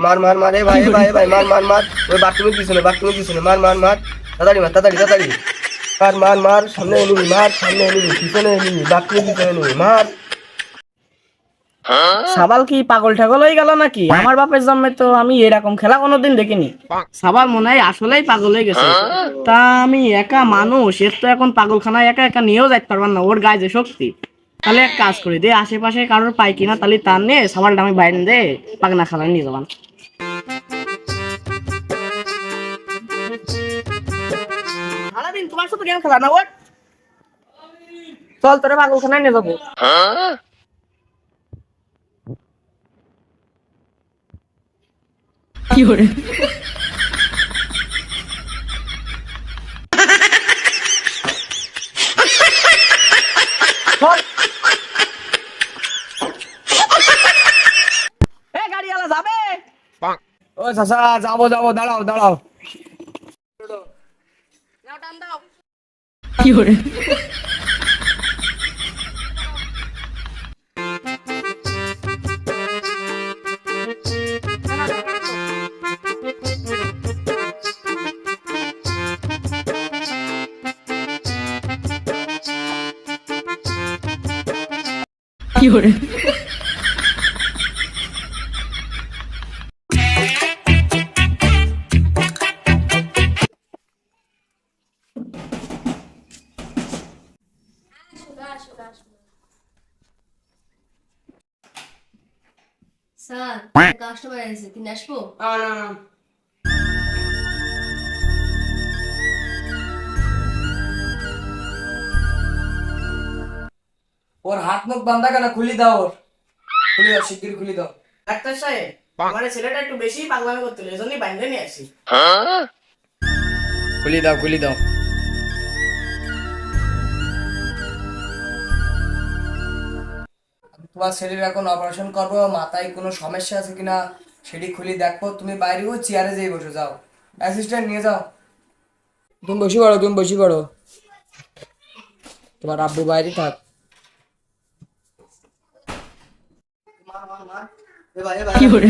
মার মার মার, এ ভাই এ ভাই এ ভাই, মার মার মার, ওই বাথরুমের পিছনে মার মার মার, তাড়াতাড়ি মার তাড়াতাড়ি তাড়াতাড়ি মার মার মার, সামনে এনিমি মার, সামনে এনিমি, পিছনে এনিমি, বাথরুমের পিছনে এনিমি মার। সাবাল কি পাগল ঠাগল হয়ে গেল নাকি? আমার বাপের জন্মে তো আমি এরকম খেলা কোনোদিন দেখিনি। সাবাল মনে হয় আসলেই পাগল হয়ে গেছে। তা আমি একা মানুষ, এর তো এখন পাগলখানায় একা একা নিয়েও যাইতে পারবার না, ওর গায়ে যে শক্তি। তাহলে এক কাজ করি দে, আশেপাশে কারোর পাই কিনা, তাহলে তার নিয়ে সাবালটা আমি বাইরে দে পাগনা খালা নিয়ে যাবান। সারাদিন তোমার সাথে গেম খেলা না ওর, চল তোরে পাগলখানায় নিয়ে যাবো। কি করে? গাড়িওয়ালা যাবে? ও চাচা, যাবো যাবো, দাঁড়াও দাঁড়াও। নাও টান দাও। কি করে? কি করে? স্যার কাস্টমার এসেছে, তিনি আসবো? না না না, ওর হাত মুখ বান্ধা কেন? খুলি দাও, ওর খুলি দাও, শিগগির খুলি দাও। ডাক্তার সাহেব আমার ছেলেটা একটু বেশি পাগলামি করছিল, এজন্যই বাইরে নিয়ে আসি। খুলি দাও খুলি দাও। তোমার ছেলের এখন অপারেশন করবো, মাথায় কোনো সমস্যা আছে কিনা সেটি খুলি দেখো। তুমি বাইরে ওই চেয়ারে যেয়ে বসে যাও, অ্যাসিস্ট্যান্ট নিয়ে যাও। তুমি বসে পড়ো, তুমি বসে পড়ো, তোমার আব্বু বাইরে থাক। কি করে?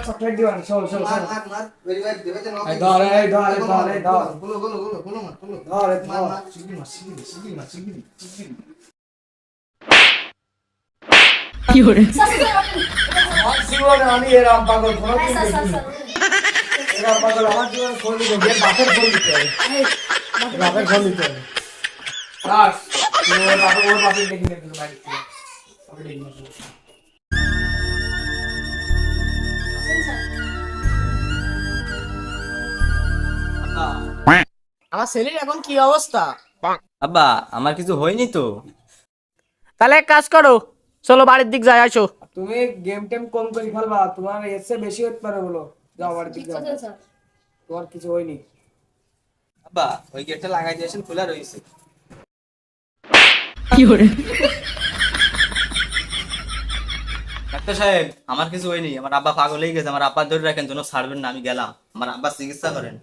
চকলেট দিবান, শোন শোন ধর, এই ধর এই ধর এই ধর। কি করে? আমার জীবনে আমি এরকম পাগল কোনোদিন দেখিনি। এরকম পাগল আমার জীবনে কোনোদিন দেখিনি। এর বাপের ফোন দিতে হবে, বাপের ফোন দিতে হবে। বাস, তুমি ওর বাপের ডেকে নিয়ে এসো বাড়ি থেকে। ওকে ডেকে নিয়ে এসো। আমার ছেলের এখন কি অবস্থা? আব্বা, আমার কিছু হয়নি তো। তাহলে এক কাজ করো, চলো বাড়ির দিক যাই, আসো। তুমি গেম টেম কম করে খেলবা, তোমার এসে বেশি হতে পারে বলো। যাও বাড়ির দিকে যাও, স্যার তোমার কিছু হয়নি। আব্বা, ওই গেটটা লাগাই দিয়েছেন, খোলা রয়েছে। কি করে? ডাক্তার সাহেব, আমার কিছু হয়নি। আমার আব্বা পাগল হয়ে গেছে, আমার আব্বা ধরে রাখেন, যেন ছাড়বেন না। আমি গেলাম, আমার আব্বা চিকিৎসা করেন।